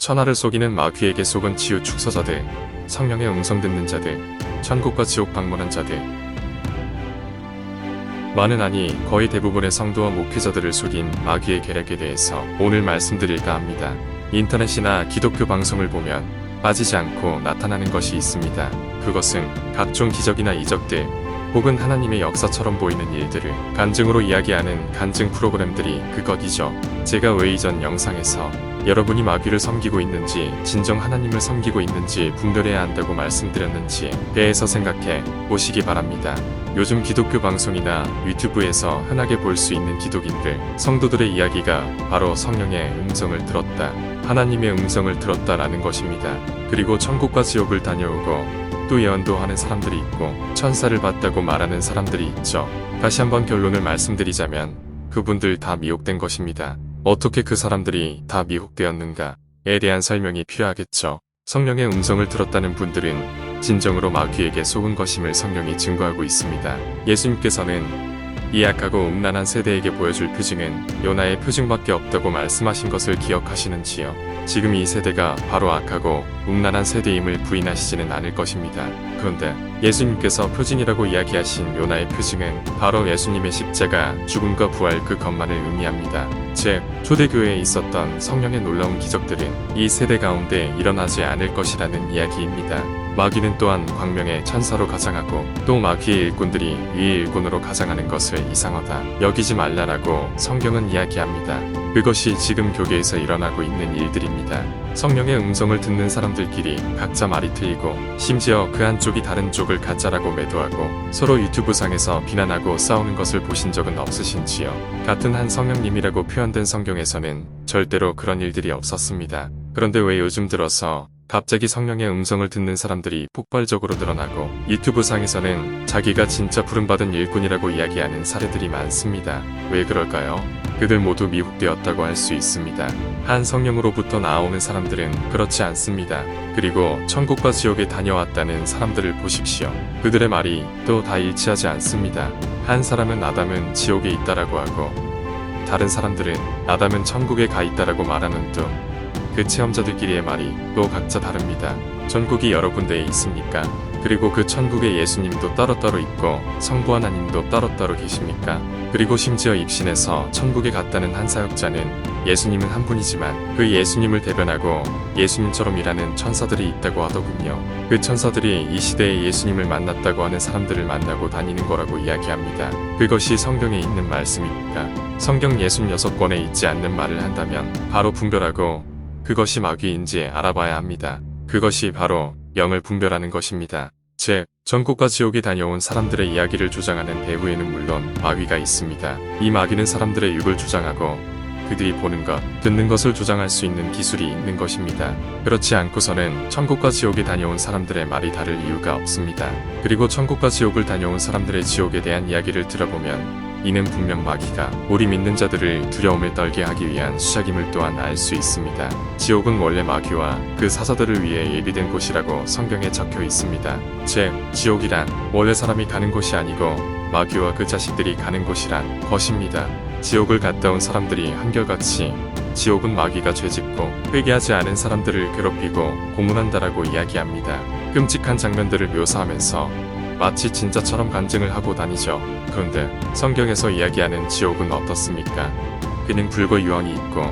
천하를 속이는 마귀에게 속은 치유 축서자들, 성령의 음성 듣는 자들, 천국과 지옥 방문한 자들. 많은 아니 거의 대부분의 성도와 목회자들을 속인 마귀의 계략에 대해서 오늘 말씀드릴까 합니다. 인터넷이나 기독교 방송을 보면 빠지지 않고 나타나는 것이 있습니다. 그것은 각종 기적이나 이적들, 혹은 하나님의 역사처럼 보이는 일들을 간증으로 이야기하는 간증 프로그램들이 그것이죠. 제가 왜 이전 영상에서 여러분이 마귀를 섬기고 있는지 진정 하나님을 섬기고 있는지 분별해야 한다고 말씀드렸는지 배에서 생각해 보시기 바랍니다. 요즘 기독교 방송이나 유튜브에서 흔하게 볼 수 있는 기독인들, 성도들의 이야기가 바로 성령의 음성을 들었다, 하나님의 음성을 들었다라는 것입니다. 그리고 천국과 지옥을 다녀오고 또 예언도 하는 사람들이 있고 천사를 봤다고 말하는 사람들이 있죠. 다시 한번 결론을 말씀드리자면 그분들 다 미혹된 것입니다. 어떻게 그 사람들이 다 미혹되었는가에 대한 설명이 필요하겠죠. 성령의 음성을 들었다는 분들은 진정으로 마귀에게 속은 것임을 성령이 증거하고 있습니다. 예수님께서는 이 악하고 음란한 세대에게 보여줄 표징은 요나의 표징밖에 없다고 말씀하신 것을 기억하시는지요? 지금 이 세대가 바로 악하고 음란한 세대임을 부인하시지는 않을 것입니다. 그런데 예수님께서 표징이라고 이야기하신 요나의 표징은 바로 예수님의 십자가, 죽음과 부활 그것만을 의미합니다. 즉, 초대교회에 있었던 성령의 놀라운 기적들은 이 세대 가운데 일어나지 않을 것이라는 이야기입니다. 마귀는 또한 광명의 천사로 가장하고 또 마귀의 일꾼들이 위의 일꾼으로 가장하는 것을 이상하다 여기지 말라라고 성경은 이야기합니다. 그것이 지금 교계에서 일어나고 있는 일들입니다. 성령의 음성을 듣는 사람들끼리 각자 말이 틀리고 심지어 그 한쪽이 다른 쪽을 가짜라고 매도하고 서로 유튜브상에서 비난하고 싸우는 것을 보신 적은 없으신지요? 같은 한 성령님이라고 표현된 성경에서는 절대로 그런 일들이 없었습니다. 그런데 왜 요즘 들어서 갑자기 성령의 음성을 듣는 사람들이 폭발적으로 늘어나고 유튜브상에서는 자기가 진짜 부름받은 일꾼이라고 이야기하는 사례들이 많습니다. 왜 그럴까요? 그들 모두 미혹되었다고 할 수 있습니다. 한 성령으로부터 나오는 사람들은 그렇지 않습니다. 그리고 천국과 지옥에 다녀왔다는 사람들을 보십시오. 그들의 말이 또 다 일치하지 않습니다. 한 사람은 아담은 지옥에 있다라고 하고 다른 사람들은 아담은 천국에 가 있다라고 말하는 등 그 체험자들끼리의 말이 또 각자 다릅니다. 천국이 여러 군데에 있습니까? 그리고 그 천국에 예수님도 따로따로 있고 성부 하나님도 따로따로 계십니까? 그리고 심지어 입신해서 천국에 갔다는 한 사역자는 예수님은 한 분이지만 그 예수님을 대변하고 예수님처럼 일하는 천사들이 있다고 하더군요. 그 천사들이 이 시대에 예수님을 만났다고 하는 사람들을 만나고 다니는 거라고 이야기합니다. 그것이 성경에 있는 말씀입니까? 성경 66권에 있지 않는 말을 한다면 바로 분별하고 그것이 마귀인지 알아봐야 합니다. 그것이 바로 영을 분별하는 것입니다. 즉, 천국과 지옥에 다녀온 사람들의 이야기를 주장하는 배후에는 물론 마귀가 있습니다. 이 마귀는 사람들의 육을 주장하고 그들이 보는 것, 듣는 것을 조장할 수 있는 기술이 있는 것입니다. 그렇지 않고서는 천국과 지옥에 다녀온 사람들의 말이 다를 이유가 없습니다. 그리고 천국과 지옥을 다녀온 사람들의 지옥에 대한 이야기를 들어보면 이는 분명 마귀가 우리 믿는 자들을 두려움에 떨게 하기 위한 수작임을 또한 알 수 있습니다. 지옥은 원래 마귀와 그 사자들을 위해 예비된 곳이라고 성경에 적혀 있습니다. 즉, 지옥이란 원래 사람이 가는 곳이 아니고 마귀와 그 자식들이 가는 곳이란 것입니다. 지옥을 갔다 온 사람들이 한결같이 지옥은 마귀가 죄짓고 회개하지 않은 사람들을 괴롭히고 고문한다라고 이야기합니다. 끔찍한 장면들을 묘사하면서 마치 진짜처럼 간증을 하고 다니죠. 그런데 성경에서 이야기하는 지옥은 어떻습니까? 그는 불과 유황이 있고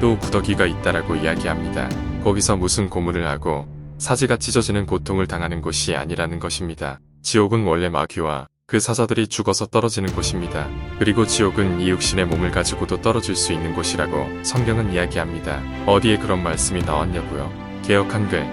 또 구더기가 있다라고 이야기합니다. 거기서 무슨 고문을 하고 사지가 찢어지는 고통을 당하는 곳이 아니라는 것입니다. 지옥은 원래 마귀와 그 사자들이 죽어서 떨어지는 곳입니다. 그리고 지옥은 이 육신의 몸을 가지고도 떨어질 수 있는 곳이라고 성경은 이야기합니다. 어디에 그런 말씀이 나왔냐고요? 개역 한글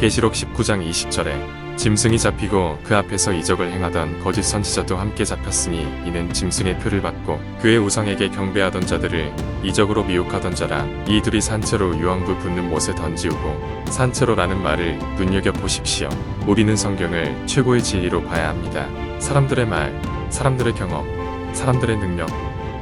계시록 19장 20절에 짐승이 잡히고 그 앞에서 이적을 행하던 거짓 선지자도 함께 잡혔으니 이는 짐승의 표를 받고 그의 우상에게 경배하던 자들을 이적으로 미혹하던 자라. 이 둘이 산채로 유황불 붙는 못에 던지우고 산채로라는 말을 눈여겨보십시오. 우리는 성경을 최고의 진리로 봐야 합니다. 사람들의 말, 사람들의 경험, 사람들의 능력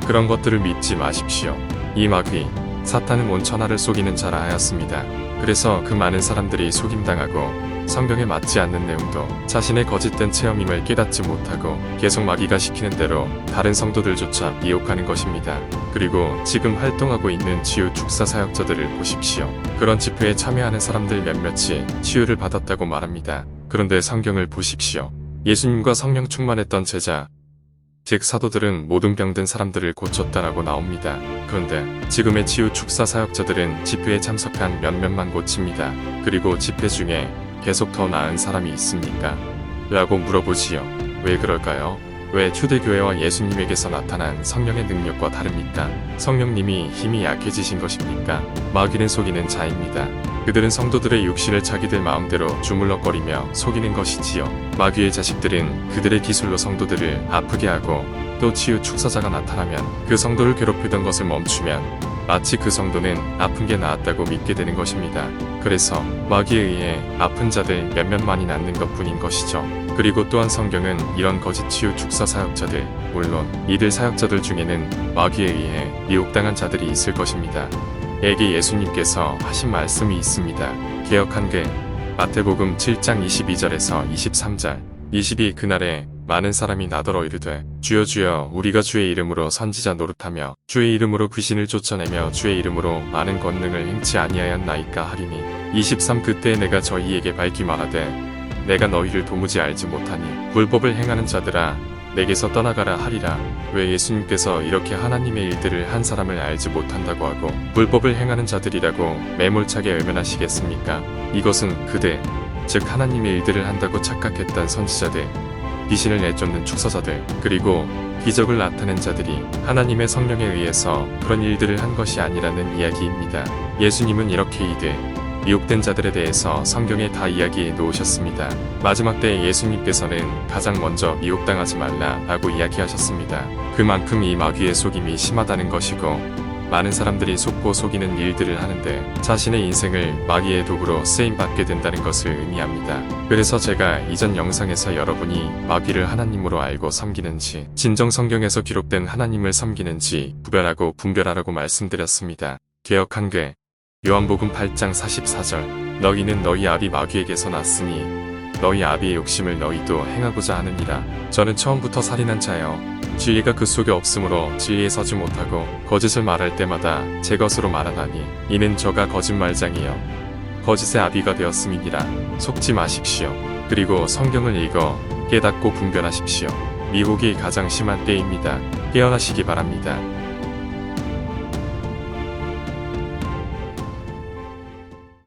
그런 것들을 믿지 마십시오. 이 마귀, 사탄은 온 천하를 속이는 자라 하였습니다. 그래서 그 많은 사람들이 속임당하고 성경에 맞지 않는 내용도 자신의 거짓된 체험임을 깨닫지 못하고 계속 마귀가 시키는 대로 다른 성도들조차 미혹하는 것입니다. 그리고 지금 활동하고 있는 치유 축사 사역자들을 보십시오. 그런 집회에 참여하는 사람들 몇몇이 치유를 받았다고 말합니다. 그런데 성경을 보십시오. 예수님과 성령 충만했던 제자, 즉 사도들은 모든 병든 사람들을 고쳤다라고 나옵니다. 그런데 지금의 치유 축사 사역자들은 집회에 참석한 몇몇만 고칩니다. 그리고 집회 중에 계속 더 나은 사람이 있습니까? 라고 물어보지요. 왜 그럴까요? 왜 초대교회와 예수님에게서 나타난 성령의 능력과 다릅니까? 성령님이 힘이 약해지신 것입니까? 마귀는 속이는 자입니다. 그들은 성도들의 육신을 자기들 마음대로 주물럭거리며 속이는 것이지요. 마귀의 자식들은 그들의 기술로 성도들을 아프게 하고 또 치유 축사자가 나타나면 그 성도를 괴롭히던 것을 멈추면 마치 그 성도는 아픈 게 나았다고 믿게 되는 것입니다. 그래서 마귀에 의해 아픈 자들 몇몇만이 낫는 것뿐인 것이죠. 그리고 또한 성경은 이런 거짓 치유 축사 사역자들, 물론 이들 사역자들 중에는 마귀에 의해 미혹당한 자들이 있을 것입니다. 에게 예수님께서 하신 말씀이 있습니다. 개역한 글 마태복음 7장 22절에서 23절 22 그날에 많은 사람이 나더러 이르되 주여 주여 우리가 주의 이름으로 선지자 노릇하며 주의 이름으로 귀신을 쫓아내며 주의 이름으로 많은 권능을 행치 아니하였나이까 하리니 23 그때 내가 저희에게 밝히 말하되 내가 너희를 도무지 알지 못하니 불법을 행하는 자들아 내게서 떠나가라 하리라. 왜 예수님께서 이렇게 하나님의 일들을 한 사람을 알지 못한다고 하고 불법을 행하는 자들이라고 매몰차게 외면하시겠습니까? 이것은 그들, 즉 하나님의 일들을 한다고 착각했던 선지자들, 귀신을 내쫓는 축사자들, 그리고 기적을 나타낸 자들이 하나님의 성령에 의해서 그런 일들을 한 것이 아니라는 이야기입니다. 예수님은 이렇게 이들, 미혹된 자들에 대해서 성경에 다 이야기해 놓으셨습니다. 마지막 때에 예수님께서는 가장 먼저 미혹당하지 말라라고 이야기하셨습니다. 그만큼 이 마귀의 속임이 심하다는 것이고 많은 사람들이 속고 속이는 일들을 하는데 자신의 인생을 마귀의 도구로 쓰임받게 된다는 것을 의미합니다. 그래서 제가 이전 영상에서 여러분이 마귀를 하나님으로 알고 섬기는지 진정 성경에서 기록된 하나님을 섬기는지 구별하고 분별하라고 말씀드렸습니다. 개역한 글 요한복음 8장 44절 너희는 너희 아비 마귀에게서 났으니 너희 아비의 욕심을 너희도 행하고자 하느니라. 저는 처음부터 살인한 자여 진리가 그 속에 없으므로 진리에 서지 못하고 거짓을 말할 때마다 제 것으로 말하나니 이는 저가 거짓말장이요 거짓의 아비가 되었음이니라. 속지 마십시오. 그리고 성경을 읽어 깨닫고 분별하십시오. 미혹이 가장 심한 때입니다. 깨어나시기 바랍니다.